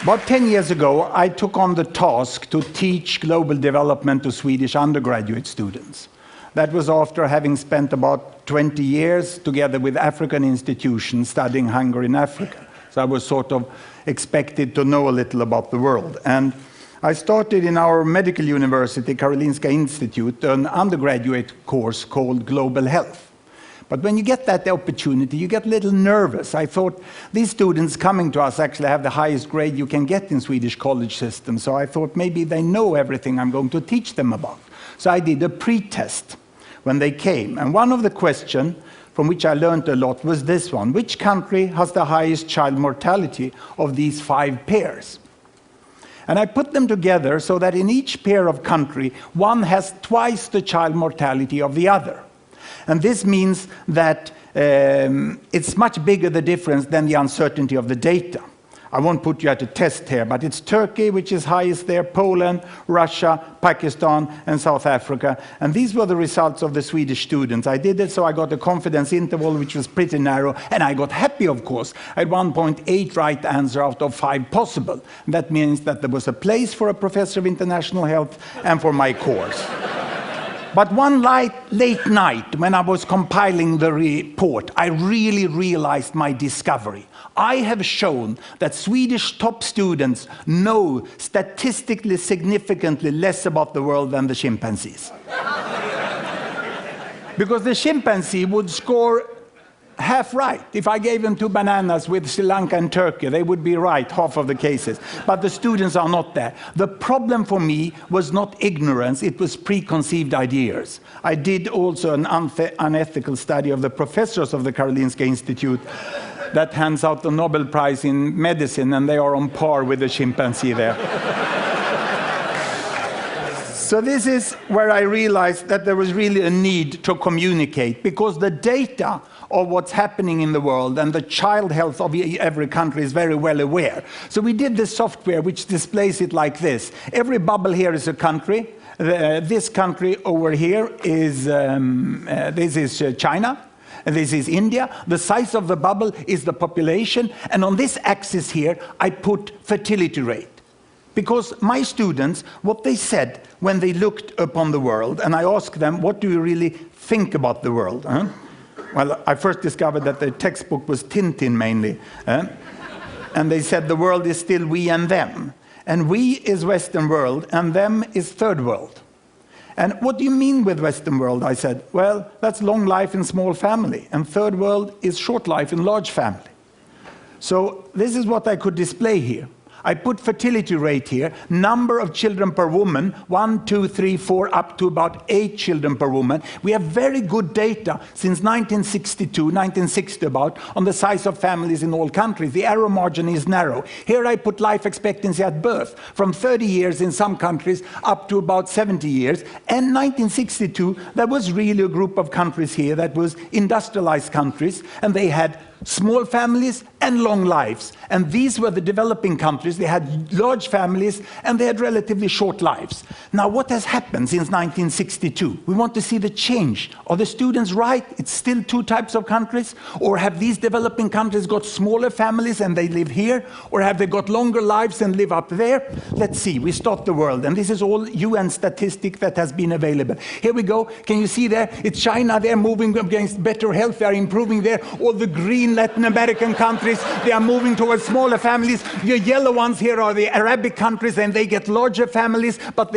About 10 years ago, I took on the task to teach global development to Swedish undergraduate students. That was after having spent about 20 years together with African institutions studying hunger in Africa. So I was sort of expected to know a little about the world. And I started in our medical university, Karolinska Institute, an undergraduate course called Global Health. But when you get that opportunity, you get a little nervous. I thought, these students coming to us actually have the highest grade you can get in Swedish college system. So I thought maybe they know everything I'm going to teach them about. So I did a pre-test when they came. And one of the questions from which I learned a lot was this one: which country has the highest child mortality of these 5 pairs? And I put them together so that in each pair of country, one has twice the child mortality of the other. And this means that it's much bigger the difference than the uncertainty of the data. I won't put you at a test here, but it's Turkey, which is highest there, Poland, Russia, Pakistan, and South Africa. And these were the results of the Swedish students. I did it so I got a confidence interval, which was pretty narrow, and I got happy, of course. I had 1.8 right answer out of 5 possible. That means that there was a place for a professor of international health and for my course. But one late night, when I was compiling the report, I really realized my discovery. I have shown that Swedish top students know statistically significantly less about the world than the chimpanzees. Because the chimpanzee would score half right. If I gave them 2 bananas with Sri Lanka and Turkey, they would be right half of the cases. But the students are not there. The problem for me was not ignorance, it was preconceived ideas. I did also an unethical study of the professors of the Karolinska Institute that hands out the Nobel Prize in medicine, and they are on par with the chimpanzee there. So this is where I realized that there was really a need to communicate, because the data of what's happening in the world and the child health of every country is very well aware. So we did this software which displays it like this. Every bubble here is a country. This country over here is this is China. And this is India. The size of the bubble is the population. And on this axis here, I put fertility rate. Because my students, what they said when they looked upon the world, and I asked them, what do you really think about the world? Huh? Well, I first discovered that their textbook was Tintin mainly. And they said the world is still we and them. And we is Western world, and them is third world. And what do you mean with Western world? I said, well, that's long life in small family, and third world is short life in large family. So this is what I could display here. I put fertility rate here, number of children per woman, 1, 2, 3, 4, up to about 8 children per woman. We have very good data since 1962, 1960 about, on the size of families in all countries. The error margin is narrow. Here I put life expectancy at birth, from 30 years in some countries up to about 70 years. And 1962, there was really a group of countries here that was industrialized countries, and they had small families and long lives. And these were the developing countries. They had large families and they had relatively short lives. Now, what has happened since 1962? We want to see the change. Are the students right? It's still 2 types of countries? Or have these developing countries got smaller families and they live here? Or have they got longer lives and live up there? Let's see. We start the world. And this is all UN statistic that has been available. Here we go. Can you see there? It's China. They're moving against better health. They're improving there. All the green Latin American countries, they are moving towards smaller families. The yellow ones here are the Arabic countries, and they get larger families, but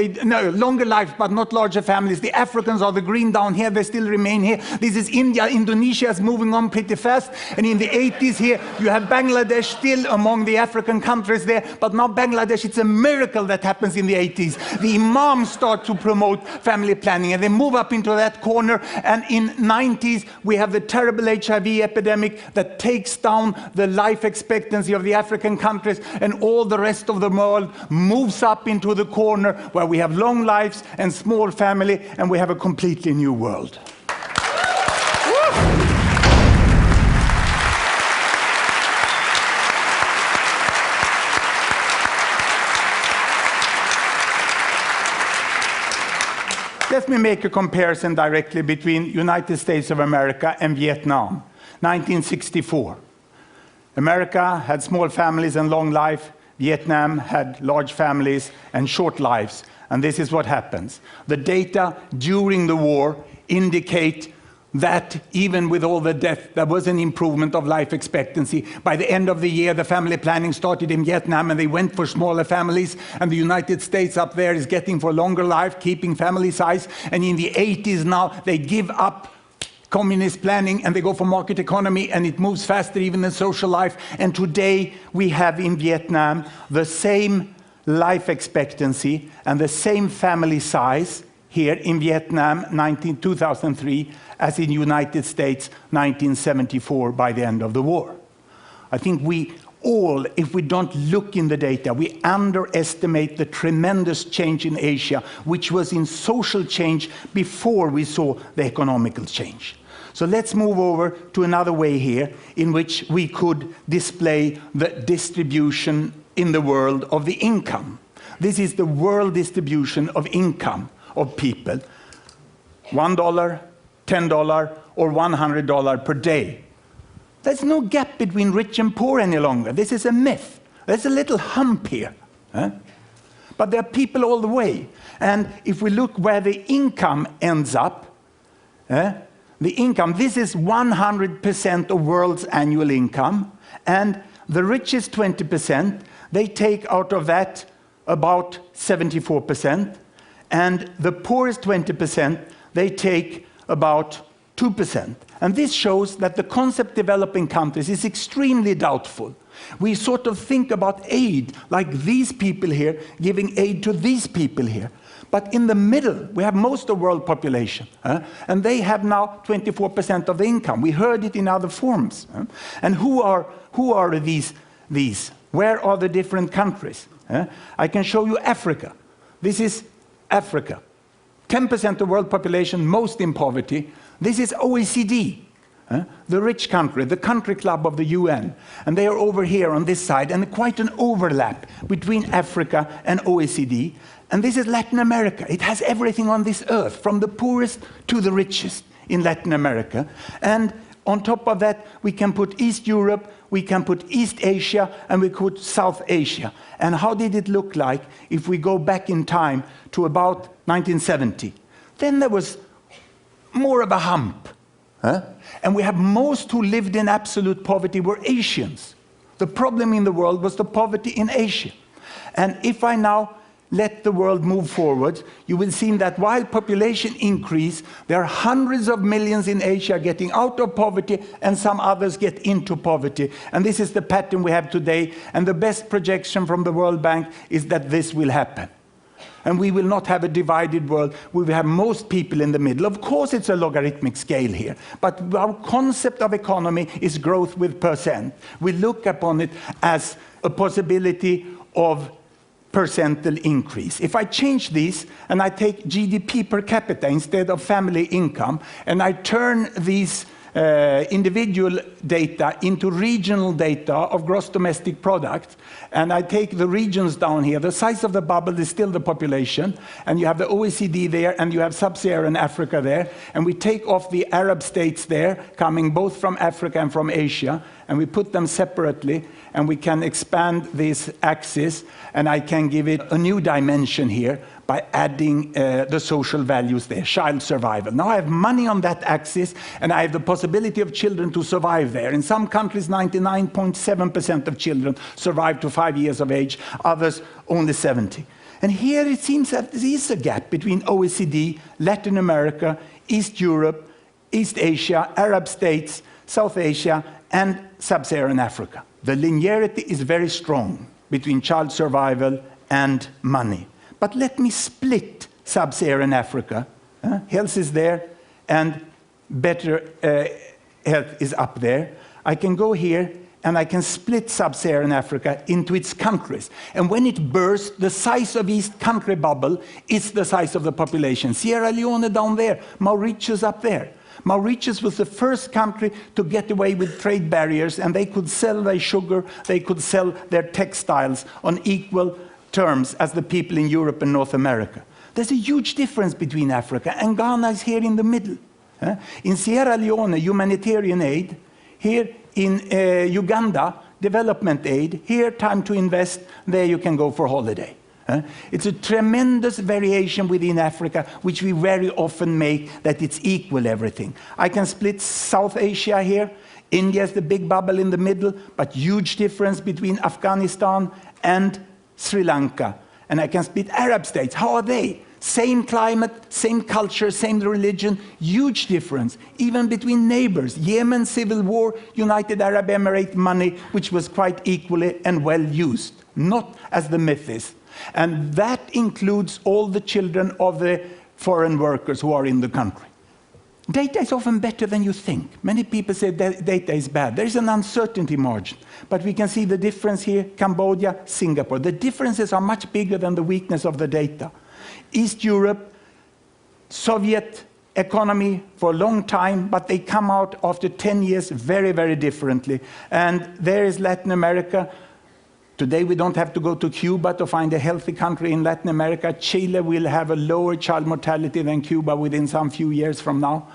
longer lives, but not larger families. The Africans are the green down here, they still remain here. This is India. Indonesia is moving on pretty fast. And in the 80s here, you have Bangladesh still among the African countries there. But now Bangladesh, it's a miracle that happens in the 80s. The imams start to promote family planning, and they move up into that corner. And in 90s, we have the terrible HIV epidemic that takes down the life expectancy of the African countries, and all the rest of the world moves up into the corner where we have long lives and small family, and we have a completely new world. Let me make a comparison directly between United States of America and Vietnam. 1964. America had small families and long life. Vietnam had large families and short lives, and this is what happens. The data during the war indicate that even with all the death, there was an improvement of life expectancy. By the end of the year, the family planning started in Vietnam, and they went for smaller families, and the United States up there is getting for longer life, keeping family size, and in the 80s now, they give up communist planning and they go for market economy, and it moves faster even than social life. And today we have in Vietnam the same life expectancy and the same family size here in Vietnam 2003 as in United States 1974 by the end of the war. I think we all, if we don't look in the data, we underestimate the tremendous change in Asia, which was in social change before we saw the economical change. So let's move over to another way here in which we could display the distribution in the world of the income. This is the world distribution of income of people. $1, $10, or $100 per day. There's no gap between rich and poor any longer. This is a myth. There's a little hump here. But there are people all the way. And if we look where the income ends up, the income, this is 100% of world's annual income. And the richest 20%, they take out of that about 74%. And the poorest 20%, they take about 2%. And this shows that the concept developing countries is extremely doubtful. We sort of think about aid, like these people here giving aid to these people here. But in the middle, we have most of the world population. And they have now 24% of the income. We heard it in other forms. And who are these? Where are the different countries? I can show you Africa. This is Africa. 10% of world population, most in poverty. This is OECD, the rich country, the country club of the UN. And they are over here on this side, and quite an overlap between Africa and OECD. And this is Latin America. It has everything on this earth, from the poorest to the richest in Latin America. And on top of that, we can put East Europe, we can put East Asia, and we put South Asia. And how did it look like if we go back in time to about 1970? Then there was more of a hump. And we have most who lived in absolute poverty were Asians. The problem in the world was the poverty in Asia. And if I now let the world move forward, you will see that while population increase, there are hundreds of millions in Asia getting out of poverty, and some others get into poverty. And this is the pattern we have today. And the best projection from the World Bank is that this will happen. And we will not have a divided world. We will have most people in the middle. Of course, it's a logarithmic scale here. But our concept of economy is growth with percent. We look upon it as a possibility of percentage increase. If I change this and I take GDP per capita instead of family income, and I turn these individual data into regional data of gross domestic product, and I take the regions down here, the size of the bubble is still the population, and you have the OECD there, and you have sub-Saharan Africa there, and we take off the Arab states there, coming both from Africa and from Asia, and we put them separately, and we can expand this axis, and I can give it a new dimension here by adding the social values there, child survival. Now I have money on that axis, and I have the possibility of children to survive there. In some countries, 99.7% of children survive to 5 years of age, others only 70. And here it seems that there is a gap between OECD, Latin America, East Europe, East Asia, Arab states, South Asia, and Sub-Saharan Africa. The linearity is very strong between child survival and money. But let me split Sub-Saharan Africa. Health is there, and better health is up there. I can go here, and I can split Sub-Saharan Africa into its countries. And when it bursts, the size of each country bubble is the size of the population. Sierra Leone down there, Mauritius up there. Mauritius was the first country to get away with trade barriers, and they could sell their sugar, they could sell their textiles on equal terms as the people in Europe and North America. There's a huge difference between Africa, and Ghana is here in the middle. In Sierra Leone, humanitarian aid. Here in Uganda, development aid. Here, time to invest. There you can go for holiday. It's a tremendous variation within Africa, which we very often make that it's equal everything. I can split South Asia here. India is the big bubble in the middle, but huge difference between Afghanistan and Sri Lanka. And I can split Arab states. How are they? Same climate, same culture, same religion, huge difference. Even between neighbors. Yemen, civil war, United Arab Emirates money, which was quite equally and well used. Not as the myth is. And that includes all the children of the foreign workers who are in the country. Data is often better than you think. Many people say that data is bad. There is an uncertainty margin. But we can see the difference here, Cambodia, Singapore. The differences are much bigger than the weakness of the data. East Europe, Soviet economy for a long time, but they come out after 10 years very, very differently. And there is Latin America. Today we don't have to go to Cuba to find a healthy country in Latin America. Chile will have a lower child mortality than Cuba within some few years from now.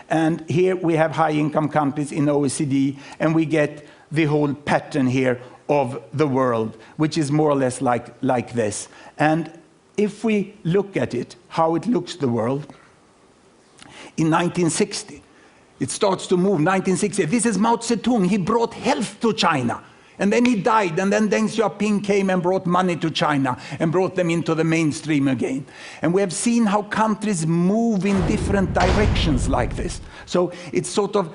And here we have high-income countries in OECD, and we get the whole pattern here of the world, which is more or less like this. And if we look at it, how it looks the world, in 1960, it starts to move, 1960. This is Mao Zedong. He brought health to China. And then he died, and then Deng Xiaoping came and brought money to China and brought them into the mainstream again. And we have seen how countries move in different directions like this. So it's sort of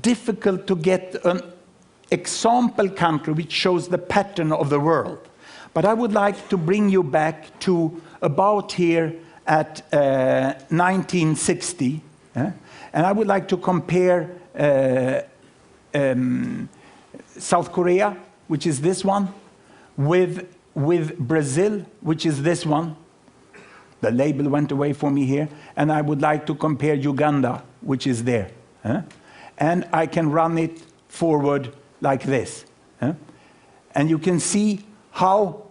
difficult to get an example country which shows the pattern of the world. But I would like to bring you back to about here at 1960. And I would like to compare South Korea, which is this one, with Brazil, which is this one. The label went away for me here. And I would like to compare Uganda, which is there. And I can run it forward like this. And you can see how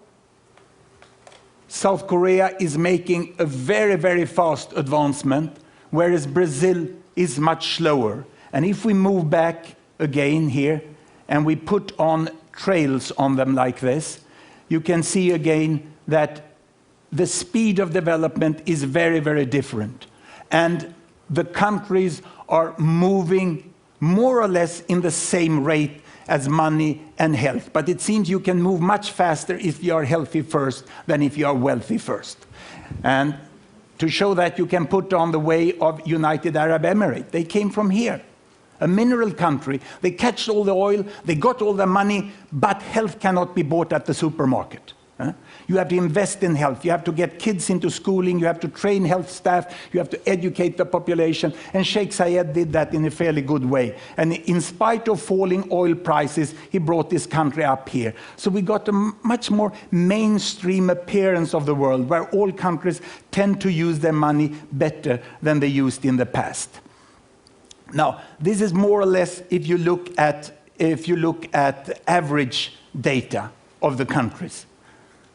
South Korea is making a very, very fast advancement, whereas Brazil is much slower. And if we move back again here, and we put on trails on them like this, you can see again that the speed of development is very, very different. And the countries are moving more or less in the same rate as money and health. But it seems you can move much faster if you are healthy first than if you are wealthy first. And to show that, you can put on the way of United Arab Emirates. They came from here. A mineral country. They catch all the oil, they got all the money, but health cannot be bought at the supermarket. You have to invest in health. You have to get kids into schooling. You have to train health staff. You have to educate the population. And Sheikh Zayed did that in a fairly good way. And in spite of falling oil prices, he brought this country up here. So we got a much more mainstream appearance of the world, where all countries tend to use their money better than they used in the past. Now, this is more or less if you look at average data of the countries.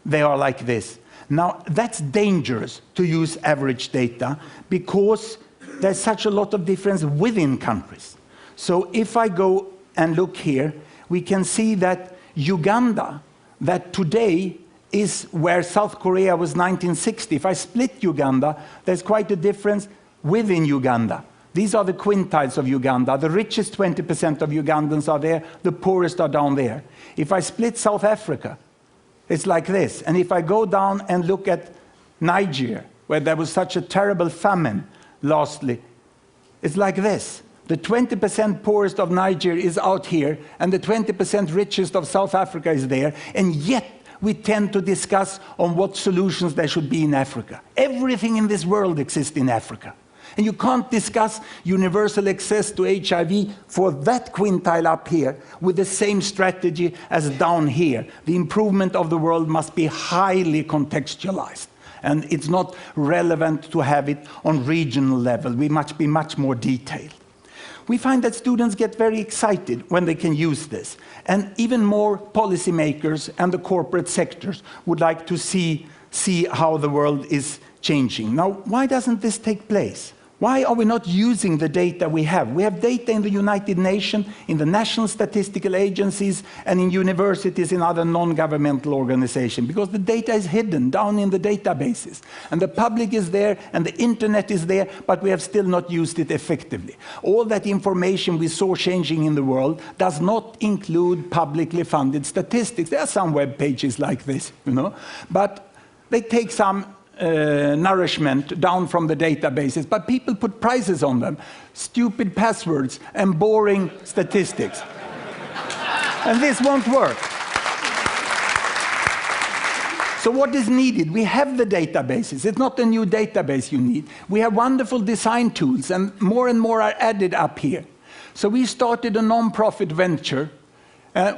They are like this. Now, that's dangerous to use average data because there's such a lot of difference within countries. So if I go and look here, we can see that Uganda, that today is where South Korea was 1960. If I split Uganda, there's quite a difference within Uganda. These are the quintiles of Uganda. The richest 20% of Ugandans are there. The poorest are down there. If I split South Africa, it's like this. And if I go down and look at Niger, where there was such a terrible famine lastly, it's like this. The 20% poorest of Niger is out here, and the 20% richest of South Africa is there, and yet we tend to discuss on what solutions there should be in Africa. Everything in this world exists in Africa. And you can't discuss universal access to HIV for that quintile up here with the same strategy as down here. The improvement of the world must be highly contextualized. And it's not relevant to have it on regional level. We must be much more detailed. We find that students get very excited when they can use this. And even more policymakers and the corporate sectors would like to see how the world is changing. Now, why doesn't this take place? Why are we not using the data we have? We have data in the United Nations, in the national statistical agencies, and in universities and other non-governmental organizations, because the data is hidden down in the databases. And the public is there, and the internet is there, but we have still not used it effectively. All that information we saw changing in the world does not include publicly funded statistics. There are some web pages like this, but they take some nourishment down from the databases, but people put prices on them. Stupid passwords and boring statistics. And this won't work. So what is needed? We have the databases. It's not a new database you need. We have wonderful design tools, and more are added up here. So we started a non-profit venture,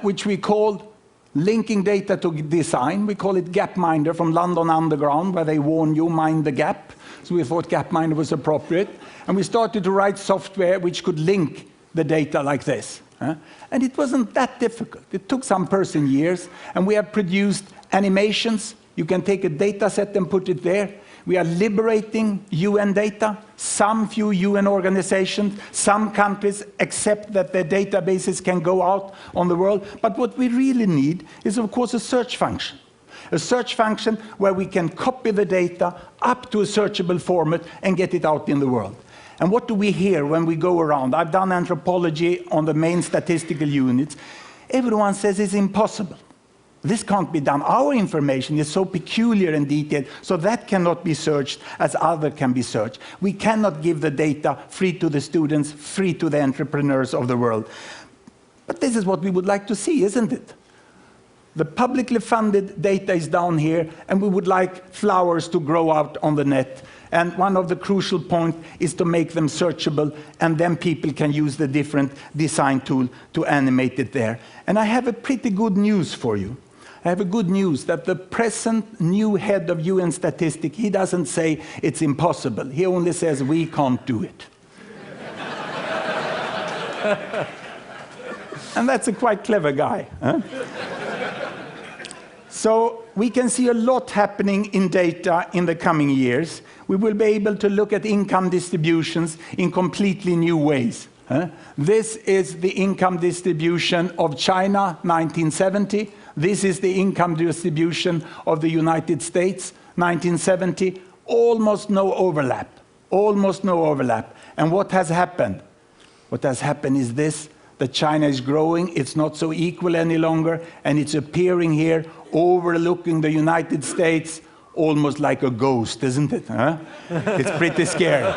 which we called Linking Data to Design. We call it Gapminder, from London Underground, where they warn you, mind the gap. So we thought Gapminder was appropriate. And we started to write software which could link the data like this. And it wasn't that difficult. It took some person years, and we have produced animations. You can take a data set and put it there. We are liberating UN data. Some few UN organizations, some countries accept that their databases can go out on the world. But what we really need is, of course, a search function. A search function where we can copy the data up to a searchable format and get it out in the world. And what do we hear when we go around? I've done anthropology on the main statistical units. Everyone says it's impossible. This can't be done. Our information is so peculiar and detailed, so that cannot be searched as other can be searched. We cannot give the data free to the students, free to the entrepreneurs of the world. But this is what we would like to see, isn't it? The publicly funded data is down here, and we would like flowers to grow out on the net. And one of the crucial points is to make them searchable, and then people can use the different design tool to animate it there. And I have a pretty good news for you. I have a good news that the present new head of UN Statistics, he doesn't say it's impossible. He only says we can't do it. And that's a quite clever guy. Huh? So we can see a lot happening in data in the coming years. We will be able to look at income distributions in completely new ways. This is the income distribution of China, 1970. This is the income distribution of the United States, 1970. Almost no overlap. Almost no overlap. And what has happened? What has happened is this. That China is growing, it's not so equal any longer, and it's appearing here, overlooking the United States, almost like a ghost, isn't it? Huh? It's pretty scary.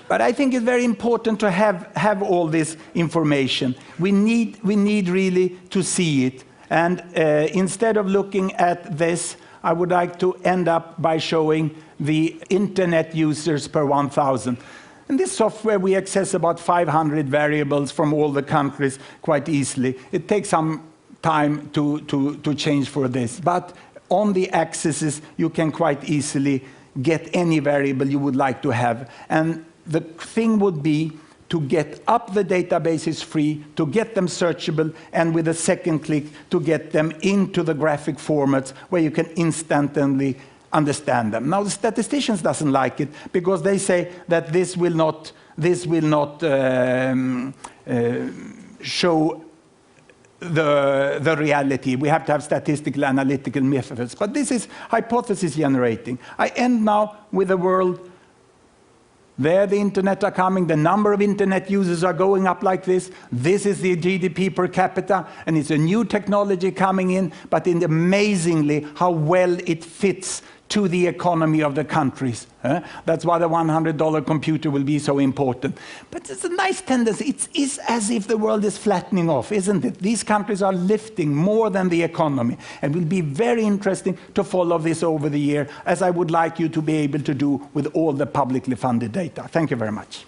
But I think it's very important to have all this information. We need really to see it. And instead of looking at this, I would like to end up by showing the internet users per 1,000. In this software, we access about 500 variables from all the countries quite easily. It takes some time to change for this. But on the axes, you can quite easily get any variable you would like to have. And the thing would be to get up the databases free, to get them searchable, and with a second click to get them into the graphic formats where you can instantly understand them. Now the statisticians doesn't like it because they say that this will not show the reality. We have to have statistical analytical methods. But this is hypothesis generating. I end now with a world. There the internet are coming, the number of internet users are going up like this. This is the GDP per capita, and it's a new technology coming in, but amazingly how well it fits to the economy of the countries. That's why the $100 computer will be so important. But it's a nice tendency. It is as if the world is flattening off, isn't it? These countries are lifting more than the economy. And it will be very interesting to follow this over the year, as I would like you to be able to do with all the publicly funded data. Thank you very much.